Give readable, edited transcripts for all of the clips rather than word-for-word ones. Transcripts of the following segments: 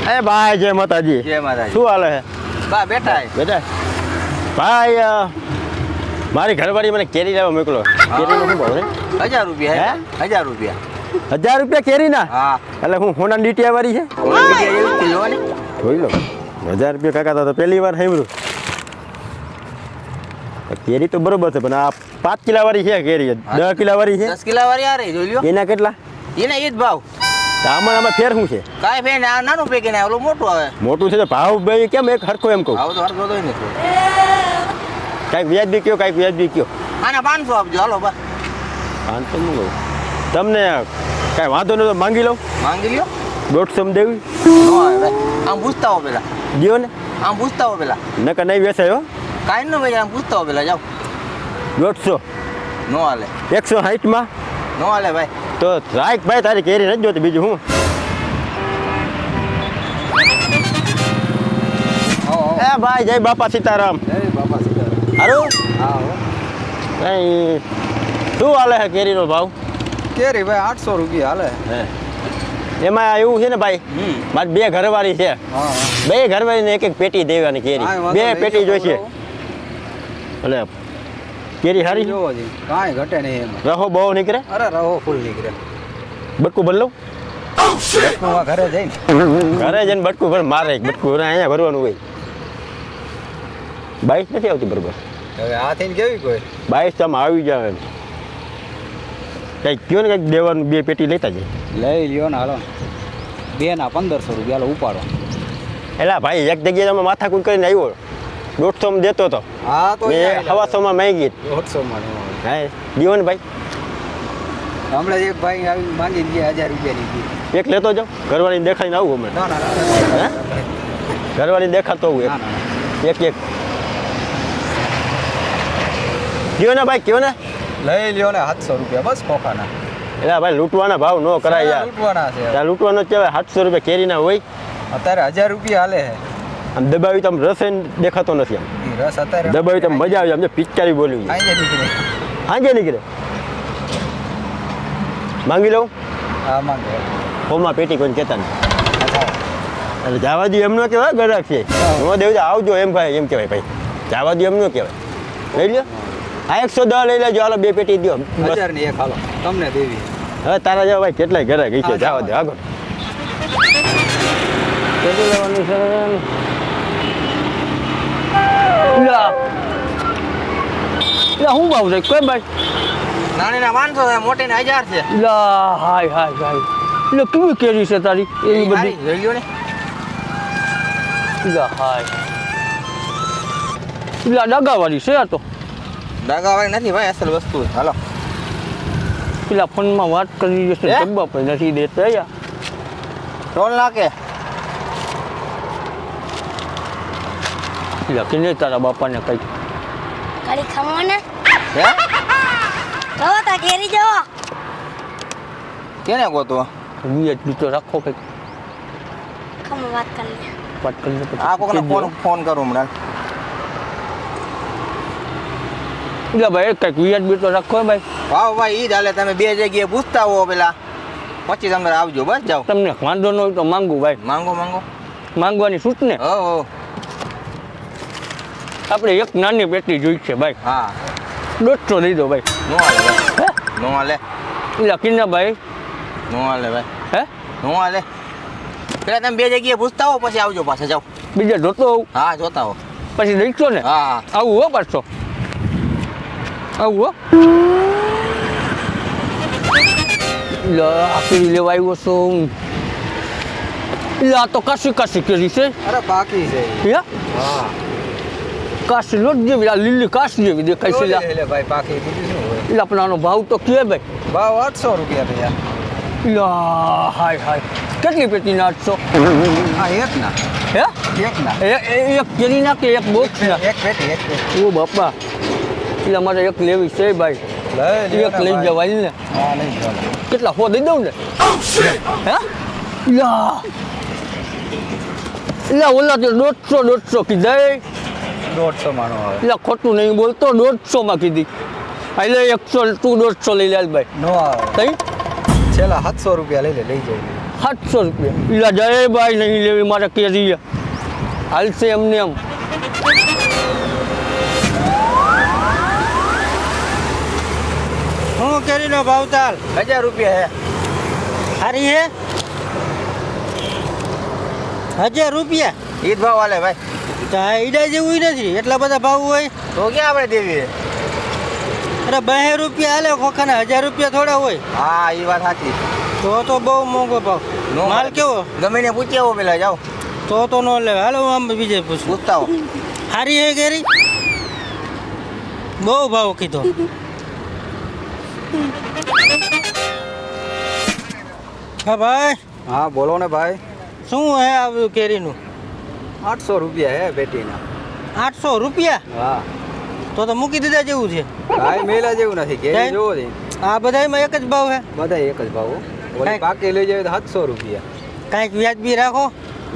એ ભાઈ જય માતાજી. જય માતાજી. શું હાલે છે? બા બેઠા બેટા ભાઈ મારી ઘરવાળી મને કેરી લેવા મોકલો. કેરીનો શું ભાવ છે? 1000 રૂપિયા. હે? 1000 રૂપિયા. 1000 રૂપિયા કેરીના? હા. એટલે હું હોના ડીટીયા વાળી છે? મીડિયા એવું જ છે, જોવો ને. જોઈ લો 1000 રૂપિયા કાકા તો પહેલી વાર સાંભળ્યું. કેરી તો બરોબર છે પણ આ 5 કિલા વાળી છે કેરી, 10 કિલા વાળી છે. 10 કિલા વાળી આ રહી, જોઈ લ્યો. એના કેટલા? એના એ જ ભાવ. તો આમાં ફેર શું છે? કાંઈ ફેર નહીં, આ નાનું પેકેટ ને ઓલું મોટું આવે. મોટું છે તો ભાવ બે કેમ એક હરખો એમ કહું? આવું તો હરખો તો નથી. કાંઈક વ્યાજબી કયો, કાંઈક વ્યાજબી કયો. આના 500 આપજો, હાલો બા. 500 નું કહું તમને કાંઈ વાંધો નહીં તો માંગી લઉં. માંગી લ્યો. 150 માં દેવી? નો આવે ભાઈ. આમ પૂછતા હો પેલા. દ્યો ને આમ પૂછતા હો પેલા. નકર નહીં વેચાય હો. કાંઈ ન ભાઈ, આમ પૂછતા હો પેલા, જાઓ. 150 નો હાલે. 160 માં નો હાલે ભાઈ. તો રાખ ભાઈ, તારી કેરી નથી જોતી બીજું હું. એ ભાઈ જય બાપા સીતારામ. બાપા સીધા. હારું હા હો. કઈ શું હાલે છે કેરીનો ભાવ? કેરી ભાઈ 800 રૂપિયા હાલે. એમાં એવું છે ને ભાઈ, મારી 2 ઘરવાળી છે. હા. 2 ઘરવાળીને એક દેવાની કેરી. 2 પેટી જોઈશે. એટલે કેરી સારી છે? જોવો જી, કાંઈ ઘટે નહીં એમાં. રહો બહુ નીકળે? અરે રહો ફૂલ નીકળે. બટકું ભર લઉં? બટકું ઘરે જઈને. ઘરે જઈને બટકું ભર મારે બટકું અહીંયા ભરવાનું હોય. 22 નથી આવતી બરોબર? હવે આ થઈને કેવી કોઈ 22 તો આમાં આવી જાય. કંઈક કયો ને કંઈક દેવાનું, 2 પેટી લેતા જાય. લઈ લ્યો ને હાલો. 2 ના 1500 રૂપિયા હાલો ઉપાડો. એલા ભાઈ એક જગ્યાએ તમે માથાકૂટ કરીને આવ્યો, 150 માં દેતો હતો. હા તો મેં 150 માં માંગી. 150 માં. હા દીવો ને ભાઈ. હમણાં એક ભાઈ આવી માંગી ગયા 1000 રૂપિયાની. એક લેતો જાઓ, ઘરવાળીને દેખાડીને આવું હમણાં. ના ના હે ઘરવાળીને દેખાડતો હોઉં ના એક એક. કયો ને ભાઈ કયો ને. લઈ લ્યો ને 700 રૂપિયા બસ ખોખાના. એટલે ભાઈ લૂંટવાના ભાવ ન કરાય યાર. લૂંટવાના છે ત્યાં લૂંટવાનો જ કહેવાય. 700 રૂપિયા કેરીના હોય. અત્યારે 1000 રૂપિયા હાલે છે. આમ દબાવી તો આમ રસ દેખાતો નથી. આમ ઈ રસ અત્યારે દબાવી તો મજા આવે. આમ જો પિચકારી બોલવી આઈ નીકળે. હાંજે નીકળે. માંગી લઉં? હા માંગે. હોમાં પેટી કોઈને કહેતા નહીં. એટલે જવા દો એમ ન કહેવાય, ગરાક છે. નો દેવું તો આવજો એમ ભાઈ, એમ કહેવાય ભાઈ. જવા દો એમ ન કહેવાય. લઈ લ્યો. આ 110 લઈ લેજો, હાલો 2 પેટી દો. 1000 ની એક હાલો તમને દેવી. હવે તારા જેવા ભાઈ કેટલાય ઘરે ગઈ છે. જવા દો આગળ. કેટલું લેવાનું છે? શું ભાવ છે કોઈ ભાઈ? નાની ના 500 છે, મોટી ના 1000 છે. હાય હાય હાય. એટલે કેવી કેરી છે તારી એવી બધી? લઈ લ્યો ને. હાય એટલે ડગાવાળી છે આ તો. ડાગાવાળી નથી ભાઈ, અસલ વસ્તુ છે. હાલો. પેલા ફોનમાં વાત કરી જશે, ડબ્બા પર નથી દેતા યાર. ટોલ નાખે. એટલે કે તારા બાપાને કઈ ખાલી ખમો ને હે જો તા કેરી જો કેને ગોતો? વિયત તો રાખો કઈ ખમો વાત કરી લે. વાત કરીને આ કોકને ફોન કરું હમણાં. એટલે ભાઈ કઈક વિયત તો રાખો ભાઈ. વાહ ભાઈ ઈ જ હાલે. તમે 2 જગ્યાએ પૂછતા હો પેલા, પછી તમે આવજો બસ. જાઓ. તમને વાંધો ન હોય તો માંગુ ભાઈ. માંગો માંગો. માંગવાની છૂટ ને. હો આપણે એક નાની પેટી જોઈ છે ભાઈ. હા 150 દઈ દો ભાઈ. નો હાલે ભાઈ. નો હાલે. એટલે કિન્ના ભાઈ. નો હાલે ભાઈ. હે નો હાલે. પેલા તમે 2 જગ્યાએ પૂછતા હો, પછી આવજો પાછા. જાઓ. બીજા જોતો હોઉં હા જોતા હો. પછી દઈશો ને. હા આવું હો પાછો. આવું હો. આખી લેવા આવ્યો છો. આ તો કાશી કાશી કેરી છે. અરે બાકી છે. હે હા કાશી લોટ જેવી, આ લીલી કાશ જેવી દેખાય છે. લે ભાઈ બાકી બીજું શું હોય? એટલે પણ આનો ભાવ તો કે ભાઈ? ભાવ 800 રૂપિયા થયા. હાય હાય. કેટલી પેટીના 800? હા એક ના. હે એક ના. એક કેરીના કે એક બોક્સના? એક પેટી. ઓ બાપા, એટલે મારે એક લેવી છે ભાઈ. એક લઈ જવાય ને. હા લઈ જાઓ. કેટલા 100 દઈ દઉં ને? હે યા એટલે ઓલા તો 150 કીધા. 150 માનો આવે. એટલે ખોટું નહીં બોલતો, 150 માં કીધી. એટલે 100 તું 150 લઈ લે ભાઈ. નો આવે. કઈ છેલ્લા 700 રૂપિયા લઈ જાય 700 રૂપિયા પેલા જયભાઈ નહીં લેવી મારે કેરી હાલશે એમને એમ શું કેરીનો ભાવ ચાલ 1000 રૂપિયા હે સારી હે 1000 રૂપિયા ઈ જ ભાવ હાલે ભાઈ તો ઈડા જેવું નથી એટલા બધા ભાવ હોય તો ક્યાં આપણે દેવી અરે 2 રૂપિયા હાલે ખોખાના 1000 રૂપિયા થોડા હોય હા એ વાત સાચી તો બહુ મોંઘો ભાવ નો માલ મળે. કેવો ગમે ને પૂછી આવો પેલા જાઓ તો ન લેવાય હાલો હું આમ બીજે પૂછું પૂછતા આવો સારી હે કેરી બહુ ભાવ કીધો હા ભાઈ હા બોલો ને ભાઈ શું હે આવ્યું કેરીનું 800 રૂપિયા હે પેટીના 800 રૂપિયા હા તો મૂકી દીધા જેવું છે કાંઈ મેલા જેવું નથી કેરી કાંઈ? જોવો છે આ બધામાં એક જ ભાવ હે બધા એક જ ભાવ હો. ઓલી કાંઈ? પાકી લઈ જાય તો 700 રૂપિયા કાંઈક વ્યાજબી રાખો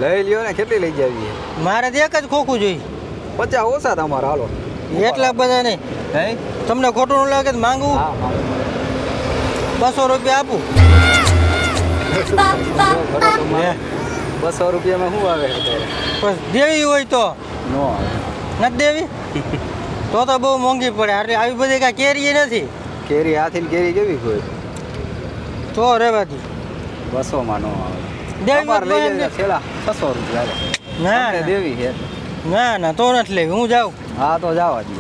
લઈ લ્યો ને કેટલી લઈ જાવી મારે તો એક જ ખોખું જોઈએ 50 ઓછા તમારા હાલો એટલા બધા નહીં હે તમને ખોટું ન લાગે તો માંગવું હા હા 200 રૂપિયા આપું 200 રૂપિયામાં શું આવે અત્યારે બસ દેવી હોય તો નો આવે નથી દેવી તો બહુ મોંઘી પડે એટલે આવી બધી કાંઈ કેરી નથી કેરી હાથીને કેરી કેવી કોઈ તો રેવાથી 200 માં નો આવે દેવી અમારે લઈ હોય જાય તો છેલ્લા 600 રૂપિયા હાલે. ના તમને ના. દેવી છે ના તો નથી લેવી હું જાઉં હા તો જવા દો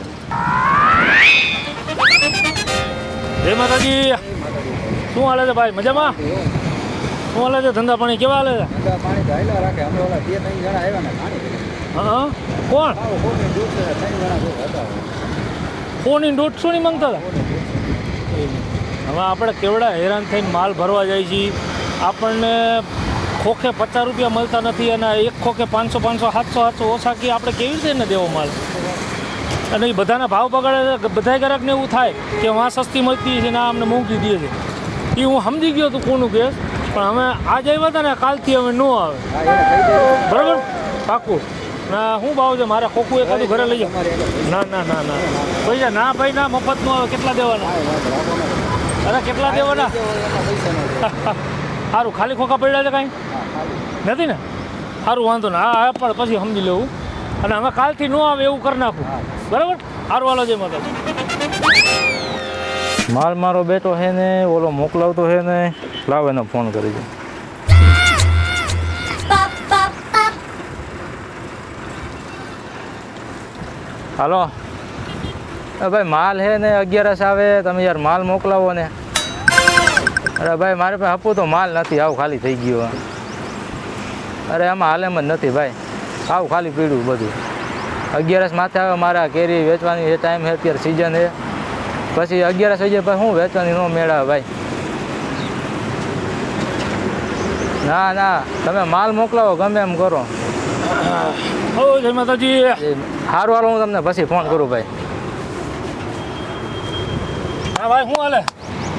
જય માતાજી શું હાલે છે ભાઈ મજામાં શું હાલે છે ધંધા પાણી કેવા હાલે છે પાણી ધાયલા રાખે અમે ઓલા 2-3 જણા આવ્યા ને પાણી હા કોણ કોને દૂધ છે 3 જણા દૂધ હતા કોની 150 ની માંગતા હતા હવે આપણે કેવડા હેરાન થઈને માલ ભરવા જાય છીએ આપણને ખોખે 50 રૂપિયા મળતા નથી અને એક ખોખે 500 700 ઓછા કે આપણે કેવી રીતે ને દેવો માલ અને એ બધાના ભાવ બગાડે છે બધા ગ્રાહકને એવું થાય કે વાં સસ્તી મળતી છે ને આ અમને મોંઘી દે છે એ હું સમજી ગયો હતું કોનું કેસ પણ અમે આજ આવ્યા હતા ને કાલથી અમે ન આવે બરાબર પાકું ના શું ભાવ છે મારે ખોખું એકાદું ઘરે લઈ જાઓ ના પૈસા ના ભાઈ ના મફતનું આવે કેટલા દેવાના અરે કેટલા દેવાના સારું ખાલી ખોખા પડ્યા છે કાંઈ નથી ને સારું વાંધો ને હા પણ પછી સમજી લેવું અને અમે કાલથી ન આવે એવું કરી નાખું બરાબર સારું હાલો જય માતાજી માલ મારો બેટો છે ને ઓલો મોકલાવતો છે ને લાવ એને ફોન કરી દે હાલો ભાઈ માલ છે ને 11 આવે તમે યાર માલ મોકલાવો ને અરે ભાઈ મારે પાસે આપવું તો માલ નથી આવું ખાલી થઈ ગયું અરે આમાં હાલ એમ જ નથી ભાઈ આવું ખાલી પીડ્યું બધું 11 માથે આવે મારા કેરી વેચવાની એ ટાઈમ છે અત્યારે સિઝન છે પછી 11 થઈ જાય પછી શું વેચવાની ન મેળાવે ભાઈ ના તમે માલ મોકલાવો ગમે એમ કરો ઓ જય માતાજી સારું હાલો હું તમને પછી ફોન કરું ભાઈ હા ભાઈ શું હાલે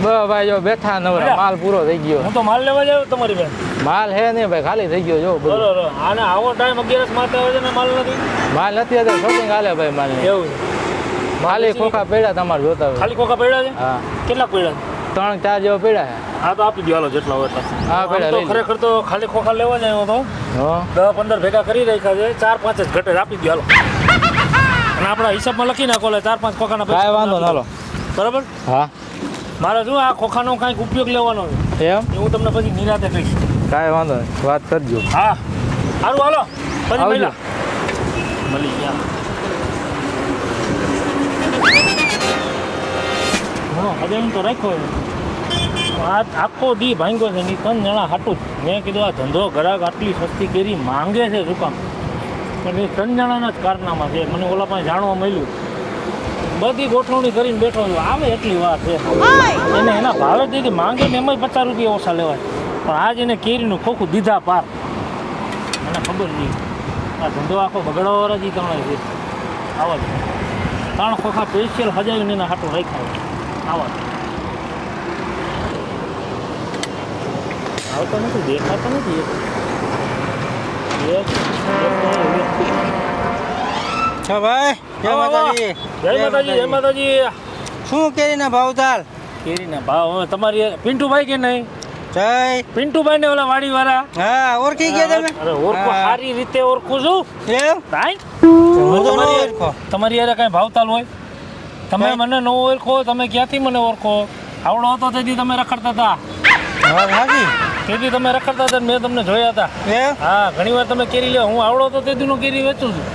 બસ ભાઈ જો બેઠા નવરા માલ પૂરો થઈ ગયો હું તો માલ લેવા જાવ તમારી બેન માલ હે નહીં ભાઈ ખાલી થઈ ગયો જો બરોબર આને આવો ટાઈમ 11 માથે આવે છે ને માલ નથી અત્યારે શોપિંગ હાલે ભાઈ માલ એવું ખાલી ખોખા પડ્યા તમારે જોતા હોય ખાલી ખોખા પડ્યા છે હા કેટલા પડ્યા 3-4 જેવા પડ્યા છે હા તો આપી દો હાલો જેટલા હોય એટલા હા પડ્યા તો ખરેખર તો ખાલી ખોખા લેવા જાય તો 10-15 ભેગા કરી રાખ્યા છે 4-5 જ ઘટે આપી દો હાલો અને આપણા હિસાબમાં લખી નાખો એટલે 4-5 ખોખાના પૈસા કાંઈ વાંધો ના હાલો બરાબર હા મારે શું આ ખોખાનો કાંઈક ઉપયોગ લેવાનો છે એમ હું તમને પછી નિરાતે કહીશ કાંઈ વાંધો નહીં વાત કરજો હા સારું હાલો પછી મળી ગયા હા હજે એમ તો રાખ્યો આ આખો દી ભાંગ્યો છે ની 3 જણા હાટું મેં કીધું આ ધંધો ગ્રાહક આટલી સસ્તી કેરી માંગે છે શું કામ પણ એ 3 જણાના જ કારનામાં છે મને ઓલા પાસે જાણવા મળ્યું બધી ગોઠવણી કરીને બેઠો છું આવે એટલી વાત છે એને એના ભાવે દીધી માંગે ને એમાં 50 રૂપિયા ઓછા લેવાય પણ આજ એને કેરીનું ખોખું દીધા પાર મને ખબર નહીં આ ધંધો આખો બગડવાવાળા જ ત્રણે છે આવા જ 3 ખોખા સ્પેશિયલ હજાવીને એના હાટું રાખ્યા આવા આવતો નથી દેખાતો નથી હા ભાઈ જય માતાજી જય માતાજી શું કેરીના ભાવ ચાલ કેરીના ભાવ હવે તમારી પિન્ટુભાઈ કે નહીં જય પિન્ટુભાઈ ને ઓલા વાડીવાળા. હા ઓળખી ગયા તમે અરે ઓળખો, હા. સારી રીતે ઓળખું છું. એમ કાંઈ? હું તો ન તમારી ઓળખો. તમારી યારે કાંઈ ભાવતાલ હોય? તમે કાંઈ? મને ન ઓળખો, તમે ક્યાંથી મને ઓળખો? આવડો હતો તેથી તમે રખડતા હતા. હા હાજી તેથી તમે રખડતા હતા ને મેં તમને જોયા હતા. એમ હા, ઘણી વાર તમે કેરી લ્યો. હું આવડો હતો તેદીનો કેરી વેચું છું.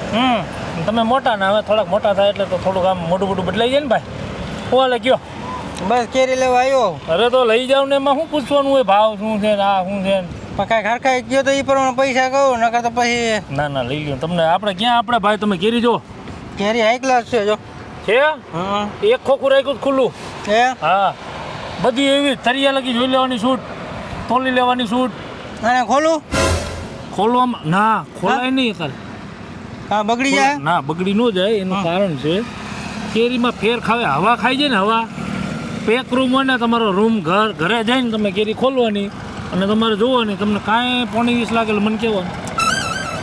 તમે મોટા ને હવે થોડાક મોટા થાય એટલે તો થોડુંક આમ મોટું મોટું બદલાઈ જાય ને ભાઈ. હું હાલે કયો? બસ કેરી લેવા આવ્યો અરે તો લઈ જાવ ને એમાં શું પૂછવાનું હોય? ભાવ શું છે ને આ શું છે ને? પણ કાંઈ ખરખાઈ ગયો તો એ પ્રમાણે પૈસા કહું નકર તો પછી ના ના લઈ લ્યો. તમને આપણે ક્યાં આપણે ભાઈ તમે કેરી જો કેરી હાઈ ક્લાસ છે જો છે હા એક ખોખું રાખ્યું છે ખુલ્લું. એ હા, બધી એવી તરિયા લગી જોઈ લેવાની છૂટ, તોલી લેવાની છૂટ. અને ખોલું ખોલવામાં ના ખોલાય નહીં કાલ. હા બગડી જાય ના બગડી ન જાય એનું કારણ છે કેરીમાં ફેર ખાવે, હવા ખાઈ જાય ને હવા. પેક રૂમ હોય ને તમારો રૂમ ઘરે જઈને તમે કેરી ખોલવાની અને તમારે જોવાની, તમને કાંઈ 20 લાગે એટલે મને કહેવાનું.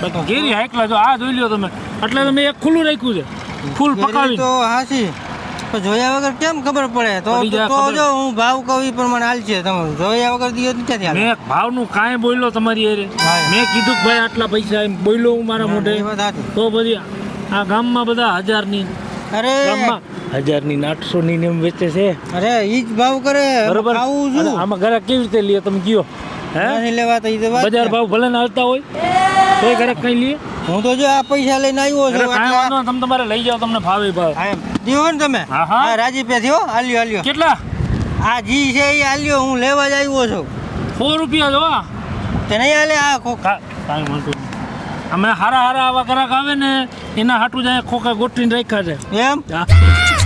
બાકી કેરી હાઈકલા જો આ જોઈ લ્યો તમે, એટલે તમે એક ખુલ્લું રાખ્યું છે ફૂલ કેરી પકાવી. તો હાસી તો જોયા વગર કેમ ખબર પડે તો પડી જાય તો ખબર. જો હું ભાવ કહું એ પ્રમાણે હાલ છે તમે જોયા વગર દિયો તો ક્યાંથી હાલે? મેં ભાવનું કાંઈ બોલ્યો તમારી હારે? હા. મેં કીધું કે ભાઈ આટલા પૈસા એમ બોલ્યો હું મારા મોઢે? એ વાત સાચી. તો પછી આ ગામમાં બધા 1000ની અરે ગામમાં 1000ની ને 800ની ને એમ વેચે છે. અરે ઈ જ ભાવ કરે બરોબર. ખાવું અને છું આમાં ઘરાક કેવી રીતે લે તમે કયો? હે, નથી લેવા તો ઈ તો વાત બજાર છે. ભાવ ભલે ને હાલતા હોય તોય ઘરાક કઈ લે. હું તો જો આ પૈસા લઈને આવ્યો અરે છું કાંઈ વાંધો નહીં, તમે તમારે લઈ જાઓ, તમને ભાવે ભાવ. દીવો ને તમે હા, હા. હા રાજી પે થયો હાલ્યો હાલ્યો કેટલા? આ જી છે એ હાલ્યો હું લેવા જ આવ્યો છું 100 રૂપિયા જો આ. તે નહીં હાલે આ કાંઈ વાંધો નહીં. અમે હારા આવા ઘરાક આવે ને એના હાટું જાય ખોખા ગોઠવીને રાખ્યા છે. એમ હા.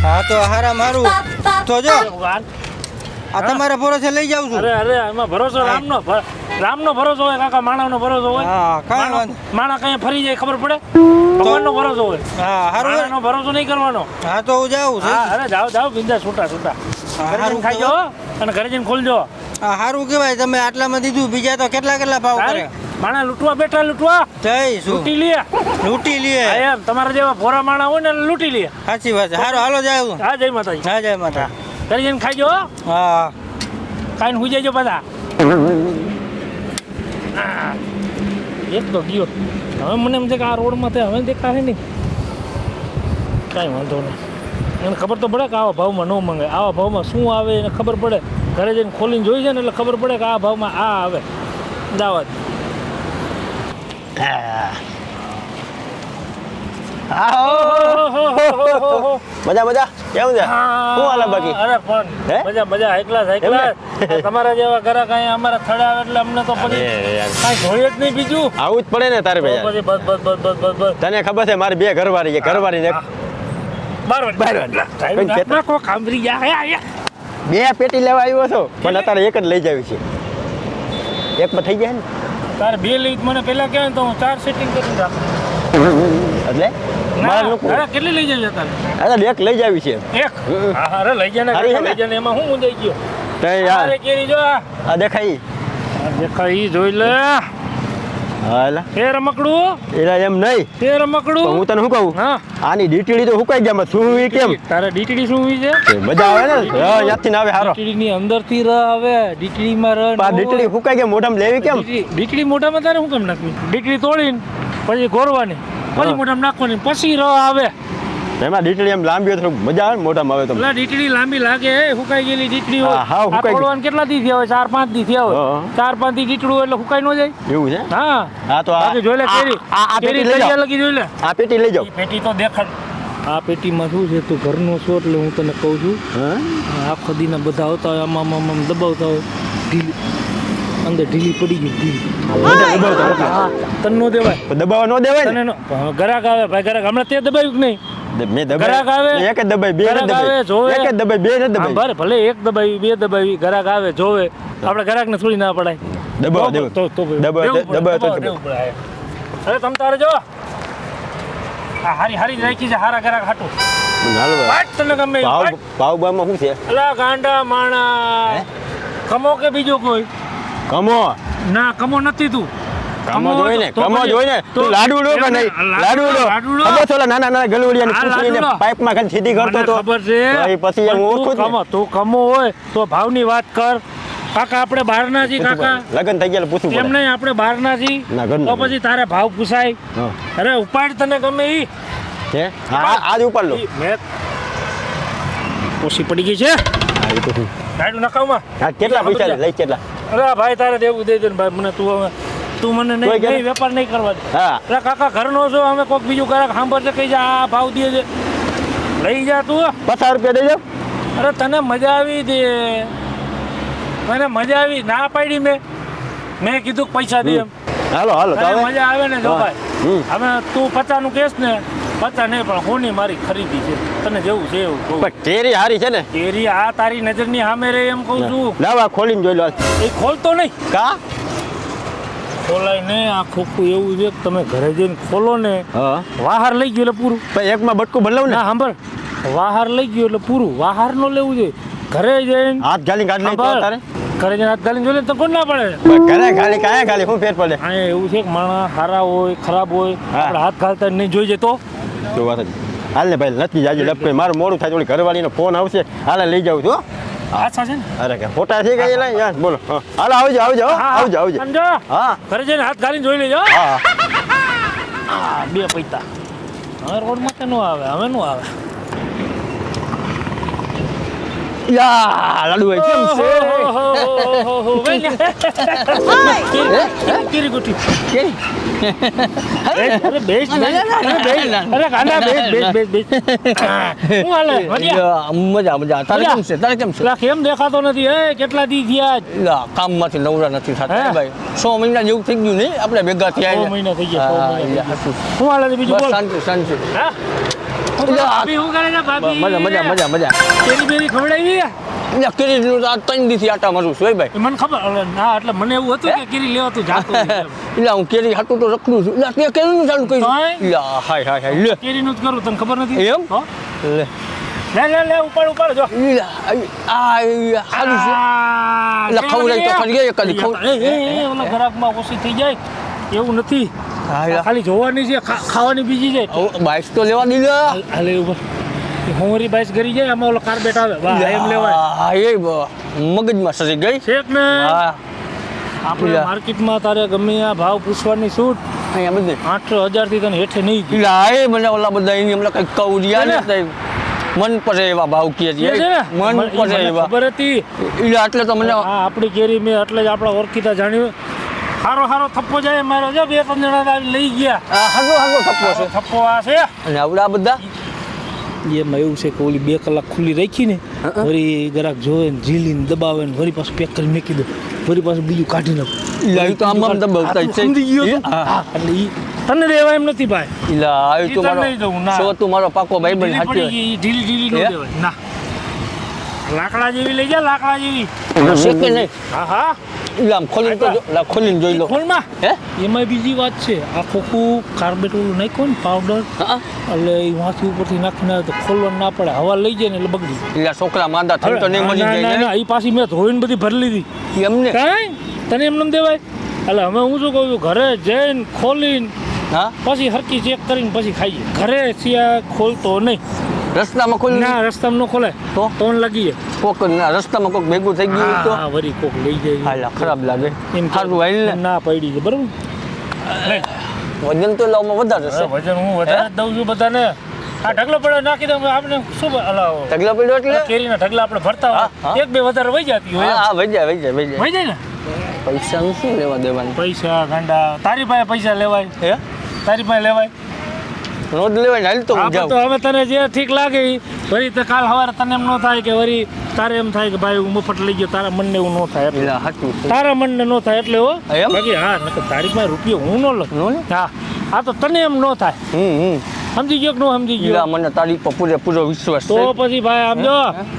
હા તો હારા મારું તો જો આ તમારા ભરોસે લઈ જાઉં છું અરે અરે એમાં ભરોસો રામનો ભરોસો હોય કાકા, માણસનો ભરોસો હોય. હા કાંઈ વાંધો માણસ કઈ ફરી જાય ખબર પડે? ભગવાનનો ભરોસો હોય, હા હારું માણસનો ભરોસો નહીં કરવાનો. હા તો હું જાઉં છું હા, અરે જાઓ જાઓ બિંદા છૂટા હા, ઘરે જઈને હારું ખાઈ જાઓ અને ઘરે જઈને ખોલજો. હા હારું કહેવાય તમે આટલામાં દીધું બીજા તો કેટલા ભાવ કરે માણા લૂંટવા બેઠા લૂંટવા જઈ શું લૂંટી લે. લૂંટી લે હા, એમ તમારા જેવા ભોરા માણા હોય ને એટલે લૂંટી લે. સાચી વાત છે હારું હાલો જાઉં હા, જય માતાજી. હા જય માતા ઘરે જઈને ખાઈ જાઓ, હા ખાઈને હુઈ જજો પાછા. એક તો ગયો. હવે મને એમ છે કે આ રોડમાં તે હવે દેખાશે નહીં. કાંઈ વાંધો નહીં, એને ખબર તો પડે કે આવા ભાવમાં ન મંગે. આવા ભાવમાં શું આવે એને ખબર પડે. ઘરે જઈને ખોલીને જોઈ છે ને એટલે ખબર પડે કે આ ભાવમાં આ આવે. દાવત મજા મજા કેવું છે? શું હાલે બાકી? અરે પણ હે? મજા મજા હાઈ ક્લાસ. તમારા જેવા ઘરાક અહીંયા અમારા થડે આવે એટલે અમને તો પછી કાંઈ જોઈએ જ નહીં બીજું. આવું જ પડે ને તારે તો ભાઈ. પછી બસ બસ બસ બસ બસ બસ તને ખબર છે મારી 2 ઘરવાળી છે, ઘરવાળી ને નાખો કામરી ગયા. 2 પેટી લેવા આવ્યો છો પણ અત્યારે એક જ લઈ જાવી છે. એકમાં થઈ જાય ને તારે 2 લઈ મને પહેલા કહે ને તો હું 4 સેટિંગ કરી રાખું. એટલે મારા લોકો અરે કેટલી લઈ જાય તારે? અરે એક લઈ જાવી છે. એક? હા, અરે લઈ જાય ને સારી છે ને? લઈ જાય ને એમાં હું મુંજાઈ ગયો. તો યાર અરે કેરી જો આ દેખાય દેખાય ઈ જોઈ લે. હાલા એ રમકડું, એલા એમ નહીં એ રમકડું. તો હું તને શું કહું, હા, આની ડીટીડી તો હુકાઈ ગયા શું ઈ કેમ તારે ડીટીડી શું હોય છે? એ મજા આવે ને યાદથી ના આવે હારો ડીટીડી ની અંદરથી ર આવે, ડીટીડી માં ર ન આ હોય. ડીટીડી હુકાઈ ગયા મોઢામાં લેવી કેમ? ડીટીડી મોઢામાં તારે શું કેમ નાખવી? ડીટીડી તોડીને પછી ગોરવાની, પછી મોઢામાં નાખવાની, પછી ર આવે. એમાં ડીટીડી એમ લાંબી હોય થોડુંક મજા આવે ને મોઢામાં આવે તો. એટલે ડીટીડી લાંબી લાગે, હુકાઈ ગયેલી ડીટીડી હોય. હા, હા, હુકાઈ ગઈ. તોડવાને કેટલા દી થયા હોય? 4-5 દી થયા હોય. હા. 4-5 દી ડીટડું હોય એટલે હુકાઈ ન જાય. એવું છે? હા, હા તો બાકી જોઈ લે કેરી. આ કેરી પેટી લઈ તૈયાર જાઓ, લગી જોઈ લે. આ પેટી લઈ જાઓ. ઈ પેટી તો દેખાડ. આ પેટીમાં શું છે, તું ઘરનો છો એટલે હું તને કહું છું. હા આખો દીના બધા આવતા હોય, આમ દબાવતા હોય, ઢીલી અંદર ઢીલી પડી ગઈ, ઢીલી. હા, તને ન દેવાય, દબાવવા ન દેવાય તને ને. નો. ગરાક આવે ભાઈ, ગરાક હમણાં તે દબાવ્યું કે નહીં? મેં ગરાક આવે, દબાઈ એક જ દબાઈ 2 ગરાક આવે, જોવે. એક જ દબાઈ 2 ન હા, દબાઈ ભલે એક દબાવી, 2 દબાવી, ગરાક આવે જોવે. આપણે ગરાકને થોડી ના પડાય. દબાવો દેવો અરે તમ તારે જો આ હારી જ રાખી છે, હારા ગરાક હાટું. વાટ તને ગમે ઈ વાટ. ભાવ બામાં શું છે? અલા ગાંડા માણા, કમો કે બીજો કોઈ? કમો ના, કમો નથી તું. કમો જોઈ ને, તો કમો પછી- જોઈ ને. તો- તું લાડુડો કે નહીં? લાડુડો. લાડુડો. ખબર છે ઓલા નાના ગલુડિયાની હા, પૂછડીને લાડુડો. પાઇપમાં ખાલી સીધી કરતો મને તો. ખબર છે. તો એ પછી પણ હું તું ઓળખું જ ને. તું કમો હોય તો ભાવની વાત કર. કાકા આપણે બહારના છીએ કાકા લગન થઈ ગયા એટલે પૂછવું એમ પડે નહીં આપણે બહારના છીએ ના, ઘરના તો પછી તારે ભાવ પૂછાય હા અરે ઉપાડ તને ગમે ઈ હે હા આજ ઉપાડ લો ઈ મેં ઓછી પડી ગઈ છે હા એ તો શું. ગાડું નખાવમાં હા કેટલા પૈસા લે? લઈ કેટલા અરે ભાઈ તારે દેવું દે દે ને ભાઈ મને તું મને કોઈ નહીં કરે? નહીં વેપાર નહીં કરવા દે હા અરે કાકા ઘરનો છો અમે કોઈક બીજું ગ્રાહક સાંભળશે કહી જા આ ભાવ દે છે લઈ જા તું 50 રૂપિયા દઈ જાવ અરે તને મજા આવી દે મને મજા આવી ના પાડી મેં કીધું કે પૈસા દે એમ હાલો હાલો તો તને હવે મજા આવે ને જો હા. ભાઈ હવે તું 50 નું કેસ ને 50 નહીં પણ હોની મારી ખરીદી છે તને જેવું છે એવું કહું પણ કેરી હારી છે ને કેરી આ તારી નજરની સામે રે એમ કહું છું લાવા ખોલીને જોઈ લો એ ખોલતો નહીં કા ખોલાય ને આ ખોખું એવું છે કે તમે ઘરે જઈને ખોલો ને હા વાહાર લઈ ગયો એટલે પૂરું પણ એકમાં બટકું બદલાવ ને ના સાંભળ વાહાર લઈ ગયો એટલે પૂરું વાહાર નો લેવું જોઈએ ઘરે જઈને હાથ ગાલી કાઢ નહીં તો સાંભળ, તારે ઘરે જઈને હાથ ગાલીને જોઈએ તો કોણ ના પડે પણ ઘરે ખાલી કાયા ખાલી શું ફેર પડે આ એવું છે કે માણસ સારા હોય ખરાબ હોય હા. આપણે હાથ ઘાલતા નહીં જોઈ જતો તો વાત જ હાલ ને ભાઈ નથી જાજુ લપ મારું મોડું થાય થોડી ઘરવાળીનો ફોન આવશે હાલે લઈ જાઉં છું હો. આછા છે ને અરે કે ફોટા છે કઈ લઈ યાર બોલો હા. હાલો આવજો આવજો હો. હા, આવજો આવજો સમજો? હા ઘરે જઈને હાથ ગાલીને જોઈ લેજો હા હા, બે પૈસા હવે રોડમાં તો ન આવે હવે નો આવે યા લાડુભાઈ કેમ છે ઓહોહોહો, વેલ. કેરી ગોટી. અરે બેસ, બેસ. અરે બેસ. અરે કાંડા બેસ, બેસ. શું હાલે? મજા? મજા તારે કેમ છે પેલા કેમ દેખાતો નથી એ કેટલા દી થયા આજ? લા, કામમાંથી નવરા નથી થતા હે? ભાઈ 100 મહિના જેવું થઈ ગયું નહીં આપણે ભેગા થયા 6 મહિના થઈ ગયા, 6 મહિના થઈ ગયા. હા, શું હાલે છે બીજું બસ બોલ? શાંતિ શાંતિ હા? ભાભી શું કરે છે ભાભી? મજા કેરી બેરી ખવડાવી? એટલે કેરીનું આ 3 દીથી આટા મારું છું હે ભાઈ મને ખબર ના એટલે મને એવું હતું કે કેરી લેવા તું જાતો હોય એમ. એટલે હું કેરી હાટું તો રખડું છું એટલે તે કેરીનું ચાલુ કર્યું તોય? એટલે હાય હાય હાય લે કેરીનું જ કરું તને ખબર નથી એમ? તો? લે લે ઉપાડ જો એટલે આ હાલું છે એટલે ખવડાય તો ખરી ગઈ કદી એ ઓલા ગ્રાહકમાં ઓછી થઈ જાય એવું નથી હા ખાલી જોવાની છે ખાવાની બીજી છે બાઈક તો લેવા દીધા હાલે ઉપર હોરી બાઈસ કરી જાય આમાં ઓલો કાર્બેટ આવે વાહ એમ લેવાય હા એ મગજમાં સરી ગઈ શેક ને હા આપણે યા. માર્કેટમાં તારે ગમે આ ભાવ પૂછવાની છૂટ અહીંયા બધે 8,000 થી તને હેઠે નહીં ગઈ. એટલે આ એ મને ઓલા બધા એની હમણાં કંઈક કૌરિયા ને તે મન પડે એવા ભાવ કહે છે એ છે ને? મન પડે મને એવા ખબર હતી એટલે એટલે તો મને આ આપણી કેરી મેં એટલે જ આપણા ઓળખીતા જાણ્યું હારો થપ્પો જાય મારો જો 2-3 જણા આવી લઈ ગયા હારો હારો થપ્પો છે થપ્પો આ છે અને આવડા બધા એમાં એવું છે કે ઓલી 2 કલાક ખુલ્લી રાખી ને વળી જરાક જોવે ને ઝીલીને દબાવે ને વળી પાછું પેક કરી મૂકી દો વળી પાછું બીજું કાઢી નાખો એટલે ઈ તો આમ આમ દબાવતા છે સમજી ગયો તું? હા. હા, એટલે ઈ તને દેવાય એમ નથી ભાઈ એટલે આવ્યું ઈ તો તને મારો નહીં દઉં, ના. સો તું મારો પાકો ભાઈ બન ઢીલી પડી હાચી ગઈ, ઈ ઢીલી હે? ન દેવાય ના લાકડા જેવી લઈ જા લાકડા જેવી છે કે નહીં હા એટલે આમ ખોલીને તો જો- લા, ખોલીને જોઈ લો ખોલમાં હે એમાં બીજી વાત છે આ ખોખું કાર્બેટ ઓલું નાખ્યું ને પાવડર હા એટલે એ વાંથી ઉપરથી નાખીને આવે તો ખોલવાનું ના પડે હવા લઈ જાય ને એટલે બગડી જાય. એટલે છોકરા માંદા થઈ તો નહીં મળી ના, જાય ના, એ પાછી મેં ધોઈને બધી ભરી લીધી ને એમને કાંઈ તને એમ નમ દેવાય એટલે અમે હું શું કહું છું ઘરે જઈને ખોલીને હા પછી હરકી ચેક કરીને પછી ખાઈએ ઘરે સિયા ખોલતો નહીં રસ્તામાં ખોલી ના રસ્તામાં ન ખોલે તો? તો લાગી જાય કોક ના રસ્તામાં કોક ભેગું થઈ ગયું હોય તો હા વરી કોક લઈ જાય હાલા ખરાબ લાગે એમ સારું હાલ ને ના પડી છે બરોબર વજન તો લાવમાં વધારે અરે છે વજન હું વધારે જ દઉં છું બધાને આ ઢગલો પડે નાખી દઉં આપણે શું હલાવો ઢગલા પડ્યો એટલે કેરીના ઢગલા આપણે ભરતા હા, હા. હોય 1-2 વધારે વહી જતી હોય હા વહી જાય વહી જાય ને પૈસાનું શું લેવા દેવાનું પૈસા ગાંડા તારી પાસે પૈસા લેવાય હે તારી પાસે લેવાય રોજ લેવાય ને હાલ તો હું આપણે તો જાઉં હવે તને જે ઠીક લાગે ઈ વળી તો કાલ સવારે તને એમ ન થાય કે વળી તારે એમ થાય કે ભાઈ હું મફત લઈ ગયો તારા મનને એવું ન થાય એટલે એટલે હાચું છે. તારા મનને ન થાય એટલે હો એમ? બાકી હા નકર તારી પાસે રૂપિયો હું ન લઉં નો ને? હા આ તો તને એમ ન થાય સમજી ગયો કે ન સમજી એટલે ગયો મને તારી પર પૂરેપૂરો વિશ્વાસ તો છે પછી ભાઈ આમ જો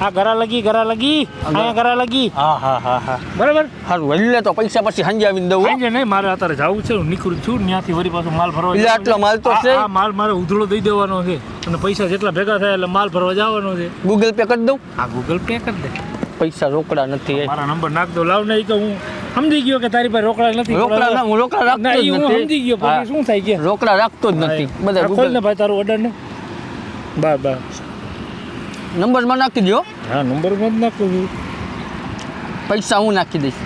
આ ઘરા લગી અહીંયા ઘરા લગી હા હા હા હા બરાબર સારું એટલે તો પૈસા પછી સાંજે આવીને દઉં હો. સાંજે નહીં મારે અત્યારે જવું છે હું નીકળું છું ત્યાંથી વળી પાછો માલ ભરવા એટલે આટલો માલ તો છે. આ માલ મારે ઉધડો દઈ દેવાનો છે અને પૈસા જેટલા ભેગા થાય એટલે માલ ભરવા જવાનો છે ગૂગલ પે કરી દઉં આ ગૂગલ પે કરી દે પૈસા રોકડા નથી એ. મારા નંબર નાખ દો લાવ નહીં તો હું સમજી ગયો કે તારી પાસે રોકડા નથી રોકડા ના હું રોકડા રાખતો ના જ ઈ હું નથી સમજી ગયો પછી શું થાય કે રોકડા રાખતો જ નથી બધા ખોલ ગૂગલ ને ભાઈ તારું ઓર્ડર ને બસ નંબરમાં નાખી દો હા નંબર માં જ નાખું છું પૈસા હું નાખી દઈશ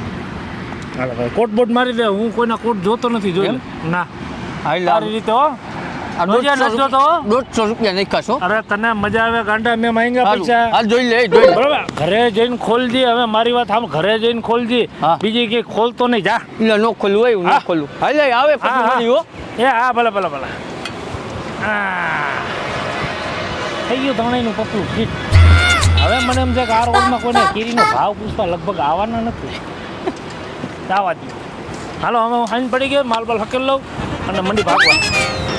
હાલો ભાઈ કોટ બોટ મારી દે હું કોઈના કોટ જોતો નથી જોઈ લે. ના હાલ સારી રીતે હો આ મજા નથી જોતો હો. 150 રૂપિયા નાખાશો અરે તને મજા આવે ગાંડા મેં માંગ્યા પૈસા હાલ જોઈ લે જોઈ લે બરાબર ઘરે જઈને ખોલજી હવે મારી વાત સાંભળ ઘરે જઈને ખોલજી હા. બીજી કઈ ખોલતો નહીં જા એટલે નો ખોલવું હોય હું હા. ન ખોલું હાલ આવે હા, પછી હા. મળી હો એ હા ભલે ભલે ભલે હા થઈ ગયું ધણાઈનું પતલું ફીટ હવે મને એમ છે કે આ રોડમાં કોઈને કેરીનો ભાવ પૂછવા લગભગ આવવાના નથી જવા દો હાલો હવે હું હાઈન પડી ગયો માલ બાલ હકેલ લઉં અને મંડી ભાગવા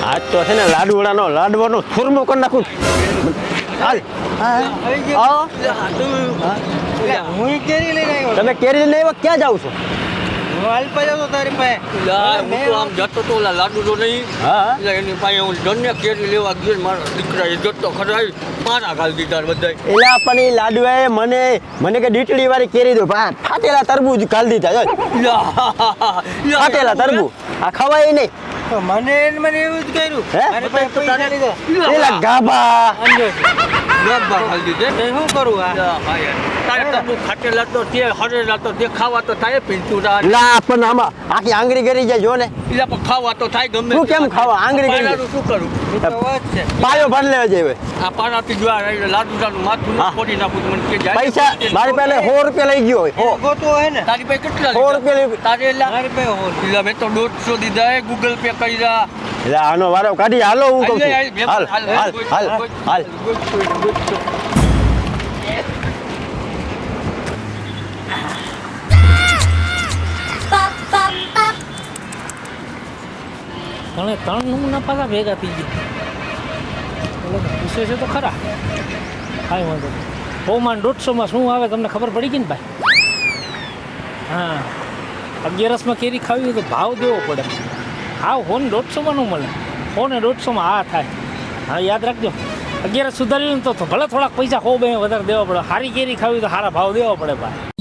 આજ તો છે ને લાડવાનો છુરમો કરી નાખું હાલ હું કેરી લઈને આવ્યો તમે કેરી લઈને આવ્યા ક્યાં જાવ છો હું હાલપા જાઉં તો તારી પાસે હું તો આમ જતો તો ઓલા લાડુ તો નહીં હા એટલે એની પાસે હું જન્ને કેરી લેવા ગયો મારા દીકરા એ જતો ખરાઈ મારા ગાલ દીધા બધા એલા પણ એ લાડવાએ મને કે ડીટડી વાળી કેરી દો ફાટેલા તરબૂજ ઘાલ દીધા જો ફાટેલા તરબૂજ આ ખવાય નહીં તો મને એવું જ કર્યું હે? મારી પાસે પૈસા લીધો એલા ગાભા ગબ્બા ખાલી દીધે તો શું કરું આ તારે તરબૂચ ખાટેલા તો તે હરેલા તો તે ખાવા તો થાય પિંચુરા લા પણ આમાં આખી આંગળી કરી જાય જો ને એટલે પણ ખાવા તો થાય ગમે તું કેમ ખાવા આંગળી કરી પાયલાનું શું કરું એ તો વાત છે પાયો ભરી લેવા જાય આ પારાથી જો લાડુડાનું માથું હા. ફોડી નાખું તો મને કે જાય પૈસા મારી પાસે 100 રૂપિયા લઈ ગયો હોય ગોતો હોય ને તારી પાસે કેટલા 100 રૂપિયા લઈ તારે એટલે મારી પાસે હોય એટલે મેં તો 150 દીધા હે ગૂગલ પે કર્યા એટલે આનો વારો કાઢી હાલો હું કહું છું હાલ હાલ હાલ હાલ ત્રણ નમૂના પાછા ભેગા થઈ ગયા પૂછે છે તો ખરા કાંઈ વાંધો નહીં હોમાં 150માં શું આવે તમને ખબર પડી ગઈ ને ભાઈ હા 11માં કેરી ખાવી હોય તો ભાવ દેવો પડે હા હોને 150માં ન મળે હોને 150માં આ થાય હા યાદ રાખજો 11 સુધારી તો ભલે થોડાક પૈસા હો બે વધારે દેવા પડે સારી કેરી ખાવી તો સારા ભાવ દેવા પડે ભાઈ